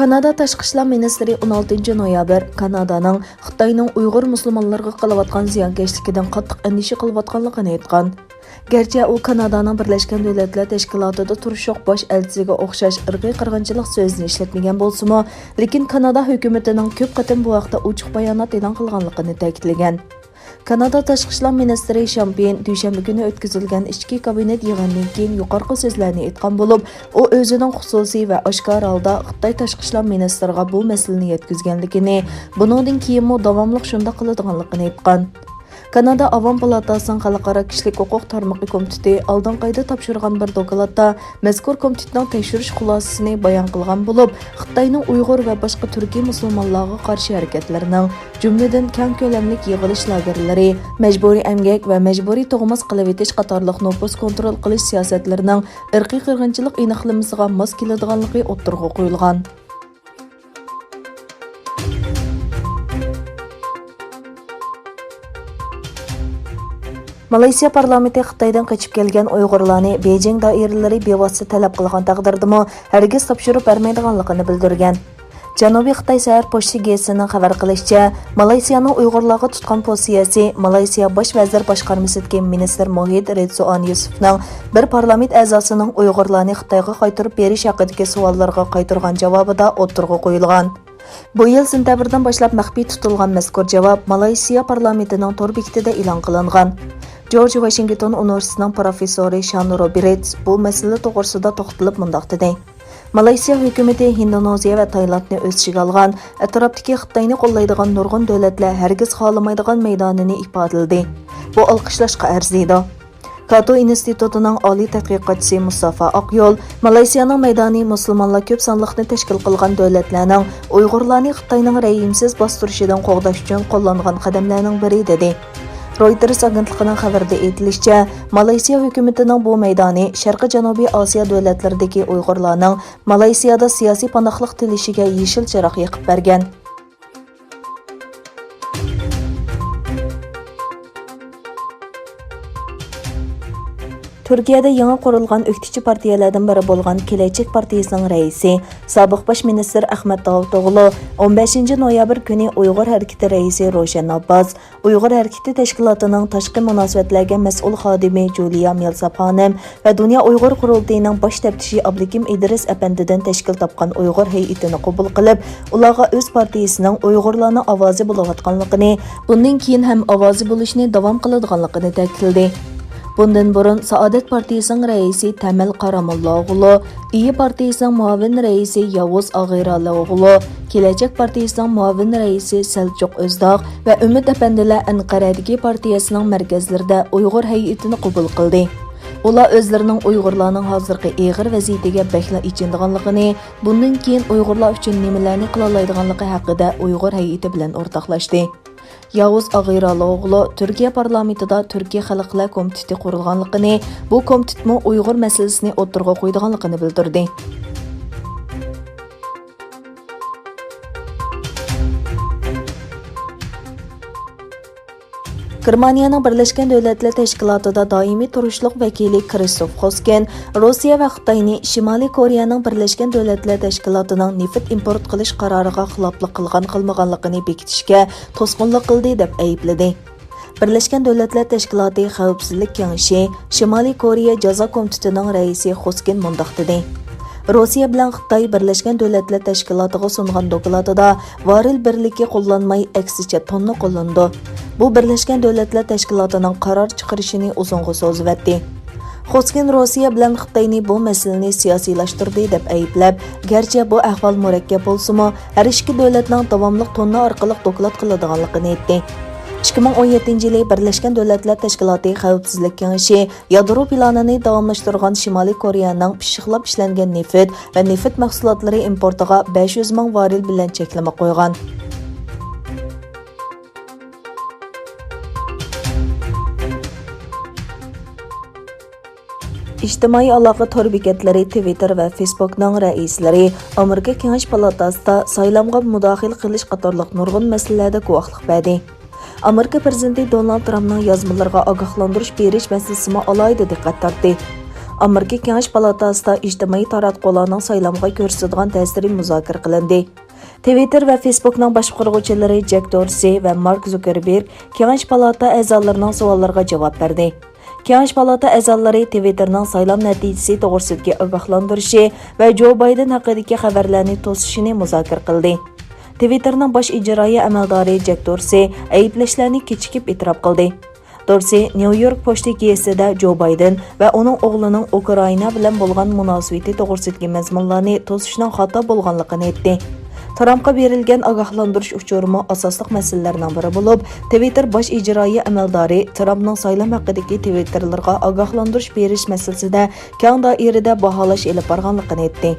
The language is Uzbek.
Kanada tashqi ishlar miniስትiri 16 noyabr Kanadaning Xitoyning Uyg'ur musulmonlarga qilayotgan ziyonkashligidan qattiq andisha qilayotganligini aytgan. Gerçi u Kanadaning Birleşken Devletler Teşkilatı'da turuşuq bosh elchisiga o'xshash irqiy qirg'inchilik so'zini ishlatmagan bo'lsa-mu, lekin Kanada hukumatining ko'p qatim bu vaqtda ochiq bayonot e'lon qilganligini ta'kidlagan. Kanada tashqi ishlar ministri Şampiyon dushanba kuni o'tkazilgan ichki kabinet yig'inidan keyin yuqorqi so'zlarni aytgan bo'lib, u o'zining xususiy va oshkor holda Xitoy tashqi ishlar ministriga bu masalani yetkazganligini, buningdan keyinmi davomli shunda qiladiganligini aytgan. Kanada Avam Palatasining Xalqaro kishilik huquq tarmoqi komiteti oldin qayda topshirgan bir dokladda mazkur komitetning tekshirish xulosasini bayon qilgan bo'lib, Xitoyning Uyg'ur va boshqa turkiy musulmonlarga qarshi harakatlarining, jumladan keng ko'lamlik yig'ilish lagerlari, majburiy emgak va majburiy tug'mas qilib etish qatorliq nopus kontrol qilish siyosatlarining irqiy qirg'inchilik aniqlamasiga mos keladiganligi o'ttirg'a qo'yilgan. Malaysiya parlamenti Xitoydan qochib kelgan Uyg'urlarni Beijing doiralari bevosita talab qilgan taqdirdami hargiz topshirib bermaydiganligini bildirgan. Janubiy Xitoy Sahar pochta gazetining xabar qilishicha, Malaysiyaning Uyg'urlarga tutgan pozitsiyasi Malaysiya bosh vazir boshqarmasidagi ministr Muhid Redsuan Yusufning bir parlament a'zosining Uyg'urlarni Xitoyga qaytarib berish haqidagi savollarga qaytargan javobida o'ttirg'a qo'yilgan. Bu yil sentabrdan boshlab maxfiy tutilgan mazkur javob Malaysiya parlamentining tor bekitida e'lon qilingan. George Washington Universitetining professori Sean Roberts bu masala to'g'risida to'xtalib mundoq dedi. Malaysiya hukumati Indoneziya va Taylandni o'z ichiga olgan, atrofdagi Xitoyni qo'llaydigan nurg'un davlatlar hargiz xohlamaydigan maydonini ifodaladi. Bu olqishlashga arziydi. Kato institutining oliy tadqiqotchisi Mustafa Oqyo'l Malaysiyaning maydoniy musulmonlar ko'p sonliqni tashkil qilgan davlatlarning Uyg'urlarni Xitoyning rejimsiz bostirishidan qo'g'dash uchun qo'llangan qadamlarning biri dedi. Reuters agentligining xabarida aytilishicha, Malaysiya hukumatining bu maydoni Sharqiy Janubiy Osiyo davlatlaridagi Uyg'urlarning Malaysiyada siyosiy panohlik tilishiga yeshil chiroq yoqib bergan. Turkiyada yangi qurilgan o'qituvchi partiyalardan biri bo'lgan Kelajak partiyasining raisi, sobiq bosh ministr ئەخمەتداۋۇتئوغلۇ 15 noyabr kuni Uyg'ur harakati raisi Roshan Abbas, Uyg'ur harakati tashkilotining tashqi munosabatlarga mas'ul xodimi Juliya Melsapxonim va Dunyo Uyg'ur qurultayining bosh taftishi Abdukim Idris apandidan tashkil topgan Uyg'ur hay'atini qabul qilib, ularga o'z partiyasining Uyg'urlarni ovozi bo'layotganligini, bundan keyin ham ovozi bo'lishni davom qiladiganligini ta'kidladi. Bundan burun Saadet Partiyasining raisi Tamal Qaramullaoğlu, İyi Partiyasining muavin raisi Yavuz Ag'iraloğlu, Kelajak Partiyasining muavin raisi Selçuk Özdağ va Umid apandilar Anqaradagi partiyasining markazlarida Uyg'ur hay'atini qabul qildi. Ular o'zlarining Uyg'urlarning hozirgi og'ir vaziyatiga bakla ichindiganligini, bundan keyin Uyg'urlar uchun nimalarni qila oladiganligi haqida Uyg'ur hay'ati bilan o'rtoqlashdi. Yavuz Ag'iraloğlu Turkiya parlamentida Turkiya Xalqlar komiteti qurilganligini, bu komitetmi Uyg'ur masalasini o'ttirg'a qo'ydiganligini bildirdi. Germaniyaning Birleşken Devletler Teşkilatı'da daimi turuşluq vakili Kristof Kosken, Rusiya va Xitoyni Shimoliy Koreyaning Birleşken Devletler Teşkilatı'ning neft import qilish qaroriga xiloflik qilmaganligini bekitishga to'sqinlik qildi deb aybladi. Birleşken Devletler Teşkilatı Xavfsizlik Kengashi Shimoliy Koreya Jazo komitetining raisi Kosken mundoq dedi. Rüsiyebilen Xitay Birleşken Devletler Teşkilatı'ga sungan dokladida varil birligi qo'llanmay aksicha tonni qo'llandi. Bu Birleşken Devletler Teşkilatı'nın qarar chiqarishini uzunga so'zlatdi. Koskin Rossiya bilan Xitoyni bu masalani siyosiylashtirdi deb ayblab, garchi bu ahvol murakkab bo'lsa-mu, har ikki davlatning davomli tonni orqali doklad qiladiganligini aytdi. 2017 yılı Birleşken Devletler Teşkilatı Xavfsizlik Kengashi yadro planini davomlashtirgan Shimoliy Koreyaning pishiqlab ishlangan neft va neft mahsulotlari importiga 500 ming varil bilan cheklama qo'ygan. İctimai aloqa tor bekatlari Twitter va Facebookning raislari ئامېرىكاكېڭەشپالاتاسىدا saylamga mudoxil qilish qatorliq nurg'un masalalarda guvohlik berdi. Amerika prezidenti Donald Trumpning yozmalariga ogohlantirish berish masalasini alohida diqqat tortdi. ئامېرىكاكېڭەشپالاتاسىدا ئىجتىمائىي تاراتقۇلارنىڭ سايلامغا كۆرسىتىدىغان تەسىرى مۇزاكىرە قىلىندى. تۋىتتېرۋەفېسبۇكنىڭ باشقۇرغۇچىلىرى جەك دورسى ۋە مارك زۇكەربېرگ كېڭەش پالاتا ئەزالىرىنىڭ سوئاللىرىغا جاۋاب berdi. كېڭەش پالاتا ئەزالىرى تۋىتتېرنىڭ سايلام نەتىجىسى توغرىسىدىكى ئاگاھلاندۇرۇشى ۋە جو بايدىن ھەققىدىكى خەۋەرلەرنى توسۇشىنى مۇزاكىرە قىلدى. تۋىتتېرنىڭ باش ئىجرائىي ئەمەلدارى جەك دورسى ئەيىبلەشلەرنى كېچىكىپ ئېتىراپ قىلدى. دورسى نيو-يورك پوچتا گېزىتىدە جو بايدىن ۋە ئۇنىڭ ئوغلىنىڭ ئۇكرائىنا بىلەن بولغان مۇناسىۋىتى توغرىسىدىكى مەزمۇنلارنى توسۇشنىڭ خاتا بولغانلىقىنى aytdi. Trampqa berilgan ogohlantirish uchurimi asosliq masalalarning biri bo'lib, Twitter bosh ijroiy amaldori Trampning saylam haqidagi Twitterlarga ogohlantirish berish masalasida keng doirada baholash elib borganligini aytdi.